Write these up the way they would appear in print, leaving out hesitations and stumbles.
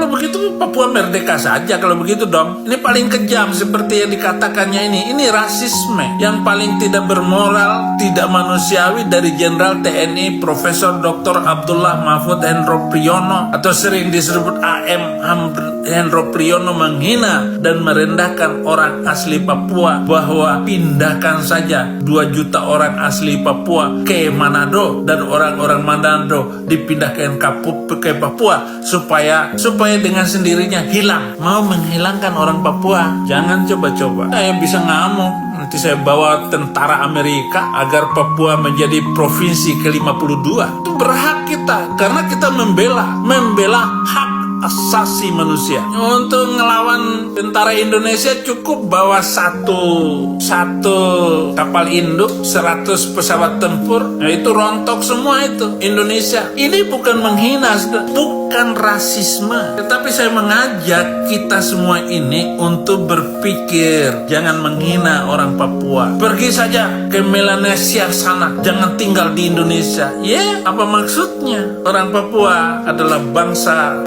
Kalau begitu Papua merdeka saja kalau begitu dong. Ini paling kejam seperti yang dikatakannya ini. Ini rasisme yang paling tidak bermoral, tidak manusiawi dari Jenderal TNI Profesor Dr. Abdullah Mahfud Hendro Priyono atau sering disebut AM Hendro Priyono menghina dan merendahkan orang asli Papua bahwa pindahkan saja 2 juta orang asli Papua ke Manado dan orang-orang Manado dipindahkan ke Papua supaya dengan sendirinya hilang. Mau menghilangkan orang Papua? Jangan coba-coba. Saya bisa ngamuk. Nanti saya bawa tentara Amerika agar Papua menjadi provinsi ke-52. Itu berhak kita karena kita membela hak asasi manusia. Untuk ngelawan tentara Indonesia cukup bawa satu kapal induk, 100 pesawat tempur. Nah, itu rontok semua itu Indonesia. Ini bukan menghina, bukan rasisme, tetapi saya mengajak kita semua ini untuk berpikir, jangan menghina orang Papua. Pergi saja ke Melanesia sana, jangan tinggal di Indonesia. Apa maksudnya? Orang Papua adalah bangsa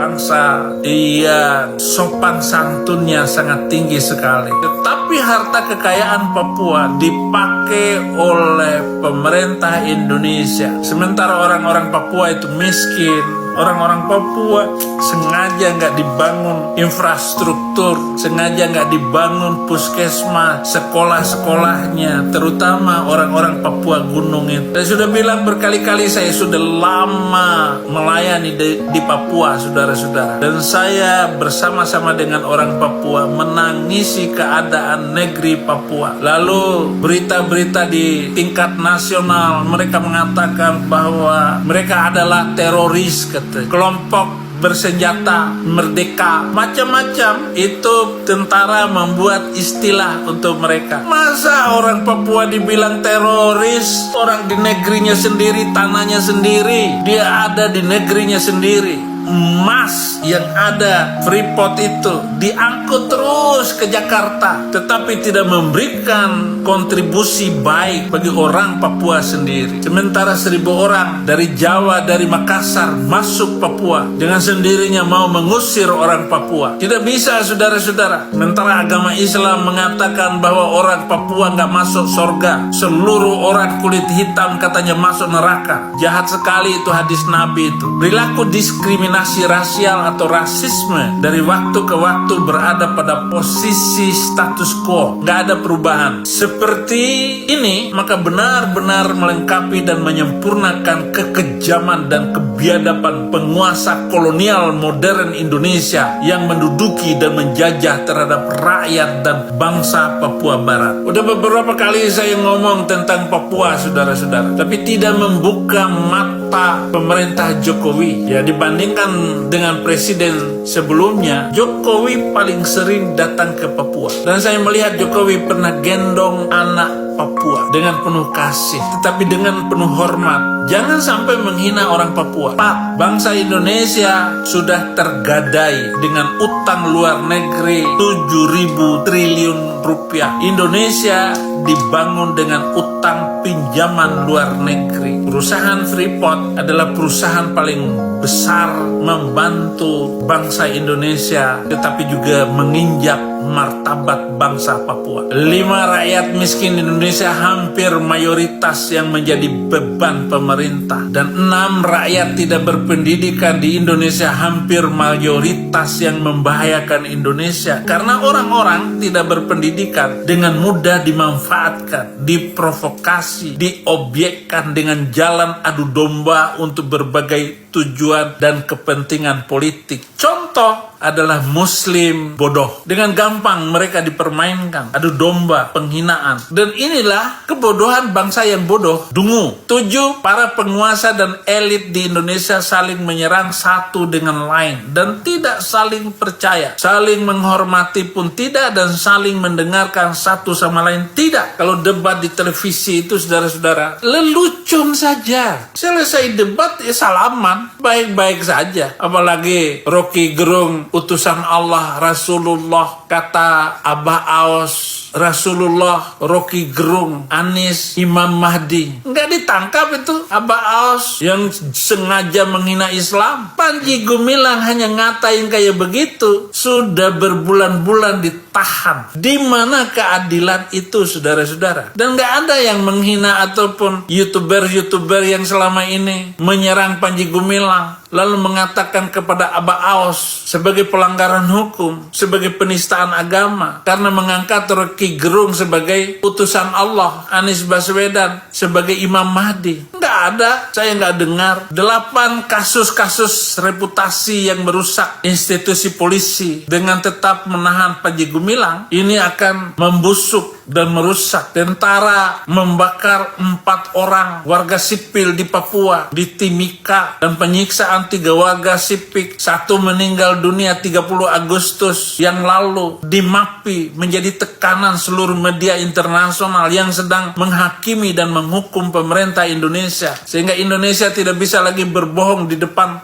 yang sopan santunnya sangat tinggi sekali. Tetapi harta kekayaan Papua dipakai oleh pemerintah Indonesia. Sementara orang-orang Papua itu miskin. Orang-orang Papua sengaja nggak dibangun infrastruktur, sengaja nggak dibangun puskesmas, sekolah-sekolahnya, terutama orang-orang Papua gunung itu. Saya sudah bilang berkali-kali, saya sudah lama melayani di Papua, saudara-saudara. Dan saya bersama-sama dengan orang Papua menangisi keadaan negeri Papua. Lalu berita-berita di tingkat nasional, mereka mengatakan bahwa mereka adalah teroris, kelompok bersenjata merdeka, macam-macam. Itu tentara membuat istilah untuk mereka. Masa orang Papua dibilang teroris? Orang di negerinya sendiri, tanahnya sendiri, dia ada di negerinya sendiri. Emas yang ada Freeport itu diangkut terus ke Jakarta, tetapi tidak memberikan kontribusi baik bagi orang Papua sendiri. Sementara 1.000 orang dari Jawa, dari Makassar masuk Papua, dengan sendirinya mau mengusir orang Papua. Tidak bisa, saudara-saudara. Sementara agama Islam mengatakan bahwa orang Papua nggak masuk surga, seluruh orang kulit hitam katanya masuk neraka. Jahat sekali itu hadis Nabi itu. Perilaku diskriminasi rasial atau rasisme dari waktu ke waktu berada pada posisi status quo, nggak ada perubahan. Seperti ini maka benar-benar melengkapi dan menyempurnakan kekejaman dan kebiadaban penguasa kolonial modern Indonesia yang menduduki dan menjajah terhadap rakyat dan bangsa Papua Barat. Udah beberapa kali saya ngomong tentang Papua, saudara-saudara, tapi tidak membuka mata pemerintah Jokowi. Ya, dibandingkan dengan presiden sebelumnya, Jokowi paling sering datang ke Papua. Dan saya melihat Jokowi pernah gendong anak Papua dengan penuh kasih, tetapi dengan penuh hormat. Jangan sampai menghina orang Papua. Bangsa Indonesia sudah tergadai dengan utang luar negeri 7.000 triliun rupiah. Indonesia dibangun dengan utang pinjaman luar negeri. Perusahaan Freeport adalah perusahaan paling besar membantu bangsa Indonesia, tetapi juga menginjak martabat bangsa Papua. 5 rakyat miskin Indonesia hampir mayoritas yang menjadi beban pemerintah, dan 6 rakyat tidak berpendidikan di Indonesia hampir mayoritas yang membahayakan Indonesia, karena orang-orang tidak berpendidikan dengan mudah dimanfaatkan, diprovokasi, diobjekkan dengan jalan adu domba untuk berbagai tujuan dan kepentingan politik. Contoh adalah Muslim bodoh. Dengan gampang mereka dipermainkan, adu domba, penghinaan. Dan inilah kebodohan bangsa yang bodoh, dungu. 7, para penguasa dan elit di Indonesia saling menyerang satu dengan lain dan tidak saling percaya. Saling menghormati pun tidak, dan saling mendengarkan satu sama lain tidak. Kalau debat di televisi itu, saudara-saudara, lelucon saja. Selesai debat, ya salaman. Islam baik-baik saja. Apalagi Rocky Gerung, utusan Allah, Rasulullah, kata Abah Aos, Rasulullah, Rocky Gerung, Anies, Imam Mahdi. Nggak ditangkap itu Abah Aos yang sengaja menghina Islam. Panji Gumilang hanya ngatain kayak begitu, sudah berbulan-bulan ditahan. Di mana keadilan itu, saudara-saudara? Dan nggak ada yang menghina ataupun YouTuber yang selama ini menyerang Panji Gumilang, lalu mengatakan kepada Abah Aos sebagai pelanggaran hukum, sebagai penistaan agama, karena mengangkat Rocky Gerung sebagai utusan Allah, Anies Baswedan sebagai Imam Mahdi. Nggak ada, saya nggak dengar. 8 kasus-kasus reputasi yang merusak institusi polisi dengan tetap menahan Panji Gumilang, ini akan membusuk dan merusak. Tentara membakar 4 orang warga sipil di Papua, di Timika, dan penyiksaan 3 warga sipil, 1 meninggal dunia 30 Agustus yang lalu di MAPI, menjadi tekanan seluruh media internasional yang sedang menghakimi dan menghukum pemerintah Indonesia, sehingga Indonesia tidak bisa lagi berbohong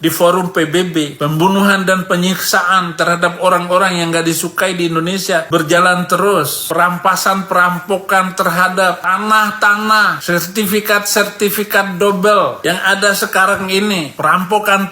di forum PBB. Pembunuhan dan penyiksaan terhadap orang-orang yang gak disukai di Indonesia berjalan terus. Perampokan terhadap tanah-tanah, sertifikat double yang ada sekarang ini, perampokan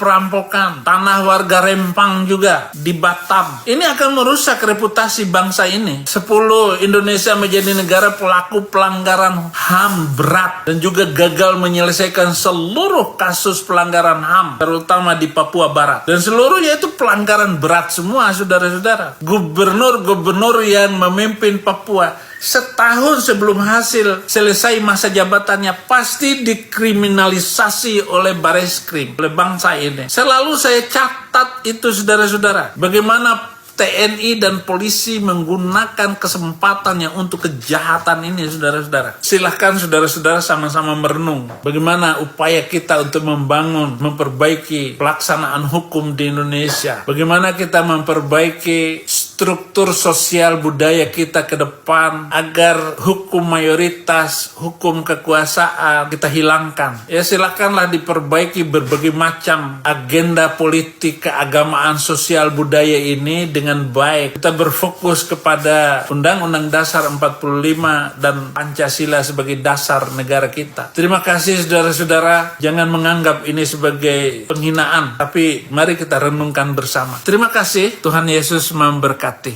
tanah warga Rempang juga di Batam. Ini akan merusak reputasi bangsa ini. 10, Indonesia menjadi negara pelaku pelanggaran HAM berat dan juga gagal menyelesaikan seluruh kasus pelanggaran HAM, terutama di Papua Barat. Dan seluruhnya itu pelanggaran berat semua, saudara-saudara. Gubernur yang memimpin Papua setahun sebelum hasil selesai masa jabatannya pasti dikriminalisasi oleh Bareskrim, oleh bangsa ini. Selalu saya catat itu, saudara-saudara, bagaimana TNI dan polisi menggunakan kesempatannya untuk kejahatan ini, saudara-saudara. Silahkan saudara-saudara sama-sama merenung bagaimana upaya kita untuk memperbaiki pelaksanaan hukum di Indonesia. Bagaimana kita memperbaiki struktur sosial budaya kita ke depan agar hukum mayoritas, hukum kekuasaan kita hilangkan. Ya, silakanlah diperbaiki berbagai macam agenda politik, keagamaan, sosial budaya ini dengan baik. Kita berfokus kepada Undang-Undang Dasar 45 dan Pancasila sebagai dasar negara kita. Terima kasih saudara-saudara. Jangan menganggap ini sebagai penghinaan, tapi mari kita renungkan bersama. Terima kasih. Tuhan Yesus memberkati.